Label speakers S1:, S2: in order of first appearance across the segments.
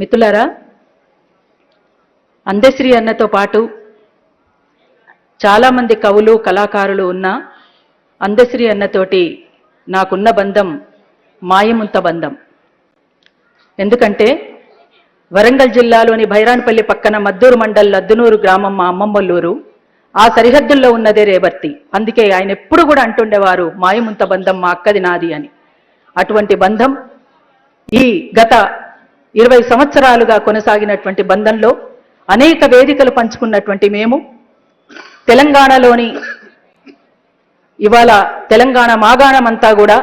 S1: మిత్రులారా, అందశ్రీ అన్నతో పాటు చాలామంది కవులు కళాకారులు ఉన్న అందశ్రీ అన్నతోటి నాకున్న బంధం మాయముంత బంధం. ఎందుకంటే వరంగల్ జిల్లాలోని భైరాన్పల్లి పక్కన మద్దూరు మండల్ లద్దునూరు గ్రామం మా అమ్మమ్మల్లూరు. ఆ సరిహద్దుల్లో ఉన్నదే రేవర్తి. అందుకే ఆయన ఎప్పుడు కూడా అంటుండేవారు, మాయముంత బంధం మా అక్కది నాది అని. అటువంటి బంధం ఈ గత 20 సంవత్సరాలుగా కొనసాగినటువంటి బంధంలో అనేక వేదికలు పంచుకున్నటువంటి మేము తెలంగాణలోని ఇవాళ తెలంగాణ మాగాణమంతా కూడా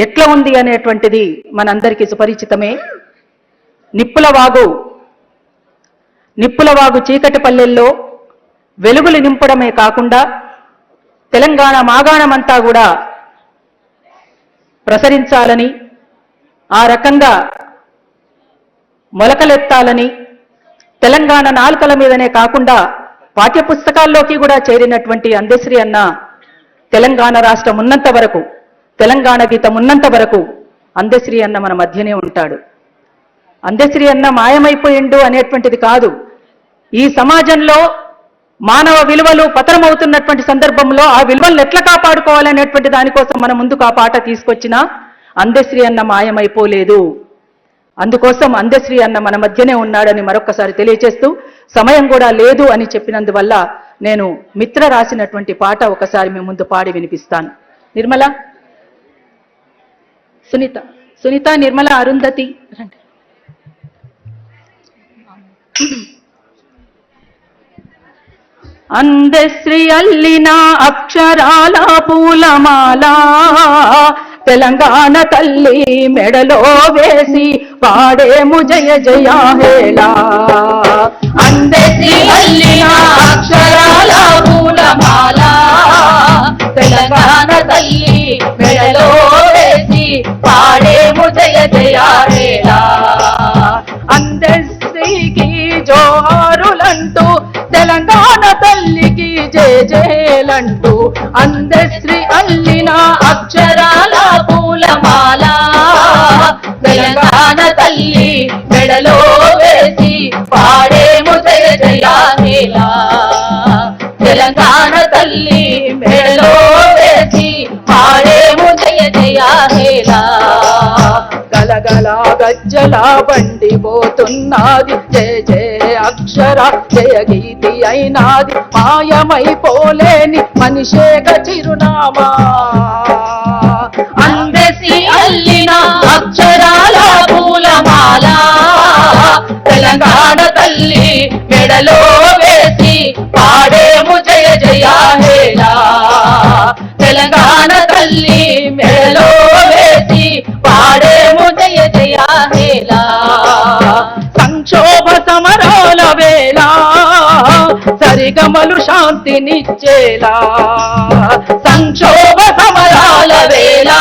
S1: ఎట్లా ఉంది అనేటువంటిది మనందరికీ సుపరిచితమే. నిప్పులవాగు చీకటి పల్లెల్లో వెలుగులు నింపడమే కాకుండా తెలంగాణ మాగాణమంతా కూడా ప్రసరించాలని, ఆ రకంగా మొలకలెత్తాలని, తెలంగాణ నాలుకల మీదనే కాకుండా పాఠ్యపుస్తకాల్లోకి కూడా చేరినటువంటి అందశ్రీ అన్న తెలంగాణ రాష్ట్రం ఉన్నంత వరకు, తెలంగాణ గీతం ఉన్నంత వరకు అందశ్రీ అన్న మన మధ్యనే ఉంటాడు. అందశ్రీ అన్న మాయమైపోయిండు అనేటువంటిది కాదు. ఈ సమాజంలో మానవ విలువలు పతనమవుతున్నటువంటి సందర్భంలో ఆ విలువలను ఎట్లా కాపాడుకోవాలనేటువంటి దానికోసం మన ముందుకు ఆ పాట తీసుకొచ్చినా అందశ్రీ అన్న మాయమైపోలేదు. అందుకోసం అందశ్రీ అన్న మన మధ్యనే ఉన్నాడని మరొకసారి తెలియజేస్తూ, సమయం కూడా లేదు అని చెప్పినందువల్ల నేను మిత్ర రాసినటువంటి పాట ఒకసారి మీ ముందు పాడి వినిపిస్తాను. నిర్మల, సునీత, నిర్మల, అరుంధతి. అందశ్రీ అల్లిన అక్షరాల పూలమాల తెలంగాణ తల్లి మెడలో వేసి పాడేము జయ జయ హేళా. అందశ్రీ అల్లిన అక్షరాల పూలమాల తెలంగాణ తల్లి మెడలో వేసి పాడేము జయ జయ హేళా. అందశ్రీకి జోహారులంటూ తెలంగాణ తల్లికి జేజేలంటూ అందశ్రీ అల్లిన అక్షరాల పూలమాల తెలంగాణ తల్లి మెడలో వేసి పాడేము జయ జయ హేళా. తెలంగాణ తల్లి మెడలో వేసి పాడేము జయ జయ హేళా. గలగల గజ్జల బండి పోతున్నది జయ జయ అక్షర జయ గీతి అయినాది మాయమైపోలేని మనిషేగ చిరునామా. అందశ్రీ అల్లిన అక్షరాల పూలమాల తెలంగాణ తల్లి మెడలో వేసి పాడేము జయ జయ హేళా. తెలంగాణ తల్లి మెడలో వేసి పాడేము జయ జయ హేళా. సంక్షోభ సమరాల వేళ సరిగమలు శాంతినిచ్చేలా. సంక్షోభ సమరాల వేళ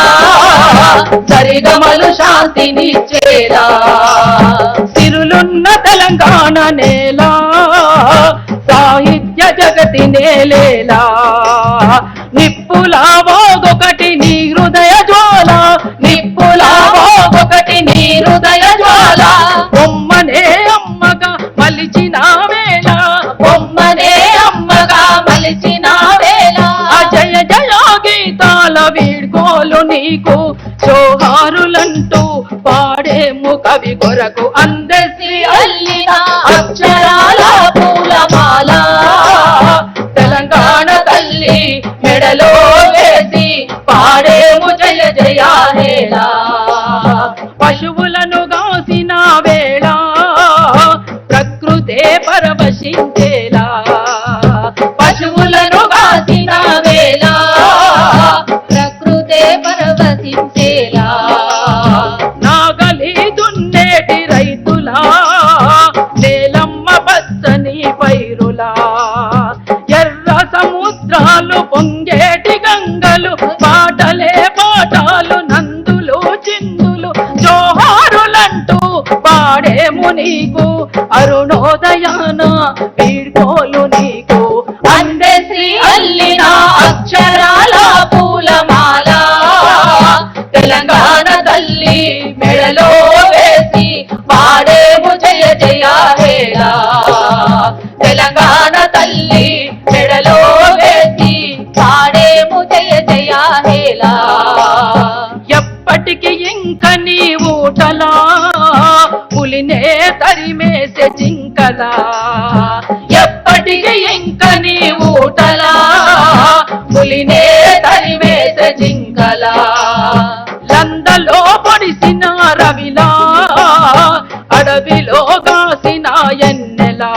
S1: సరిగమలు శాంతినిచ్చేలా. సిరులున్న తెలంగాణ నేల సాహిత్య జగతి నేలేలా. నిప్పులా వాగొకటి నీ హృదయ జ్వాల, నిప్పులా వాగొకటి నీ హృదయ జ్వాల. బొమ్మనే అమ్మగా మలిచిన వేళ, బొమ్మనే అమ్మగా మలిచిన వేళ. జయ జయ గీతాల వీడ్కోలు నీకు జోహారులంటూ పాడేము కవి కొరకు. అందశ్రీ అల్లిన అక్షరాల పూలమాల తెలంగాణ తల్లి మెడలో వేసి పాడేము జయ జయ హేళా. పశువులను గాసిన వేళ ప్రకృతే పరవశించేలా. పశువులను గాసిన వేళ ప్రకృతే పరవశించేలా. నాగలి దున్నేటి రైతులా నేలమ్మ పచ్చని పైరులా. ఎర్ర సముద్రాలు పొంగేటి గంగలు పాటలే పాఠాలు నందులు చిందులు జోహారులంటూ పాడేము నీకు అరుణోదయాన వీడ్కోలు నీకు. అందశ్రీ అల్లిన అక్షరాల పూలమాల తెలంగాణ తల్లి మెడలో వేసి
S2: హేలా
S1: ఎప్పటికి ఇంక నీ ఊటలా పులినే తరిమేసే జింకలా
S2: ఎప్పటికి ఇంక నీ ఊటలా పులినే తరివేసే జింకలా
S1: లందలో పొడిసిన రవిలా అడవిలో కాసిన ఎన్నెలా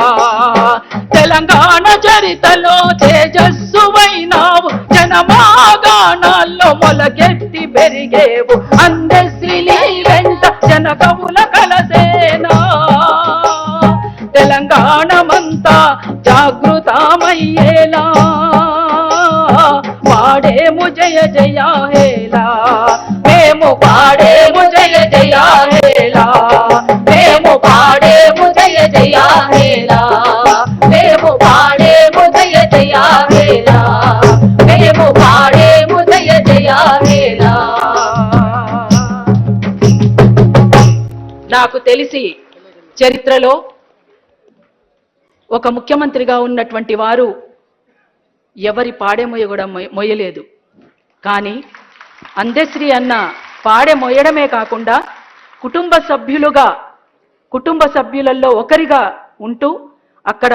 S1: తెలంగాణ చరితలో తేజస్సువైనావు జనమాగాణాల్లో మొలకెత్తి పెరిగేవు అందశ్రీ వెంట జనకవుల కలసేనా తెలంగాణమంతా జాగృతమయ్యేలా పాడేము జయ జయ హేలా మేము పాడేము జయ జయ హేలా
S2: మేము పాడేము జయ జయ హేలా మేము పాడేము జయ జయ హేలా మేము పాడేము జయ జయ హేలా
S1: నాకు తెలిసి చరిత్రలో ఒక ముఖ్యమంత్రిగా ఉన్నటువంటి వారు ఎవరి పాడే మొయ్య కూడా మొయ్యలేదు. కానీ అందశ్రీ అన్న పాడే మొయ్యడమే కాకుండా కుటుంబ సభ్యులలో ఒకరిగా ఉంటూ అక్కడ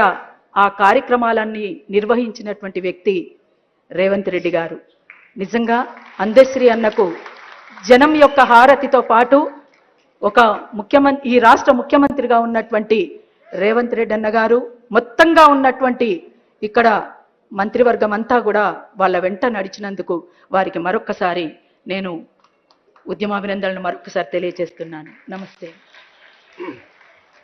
S1: ఆ కార్యక్రమాలన్నీ నిర్వహించినటువంటి వ్యక్తి రేవంత్ రెడ్డి గారు. నిజంగా అందశ్రీ అన్నకు జనం యొక్క హారతితో పాటు ఒక ఈ రాష్ట్ర ముఖ్యమంత్రిగా ఉన్నటువంటి రేవంత్ రెడ్డి అన్న గారు మొత్తంగా ఉన్నటువంటి ఇక్కడ మంత్రివర్గం అంతా కూడా వాళ్ళ వెంట నడిచినందుకు వారికి మరొక్కసారి నేను ఉద్యమాభినందనలు మరొకసారి తెలియజేస్తున్నాను. నమస్తే.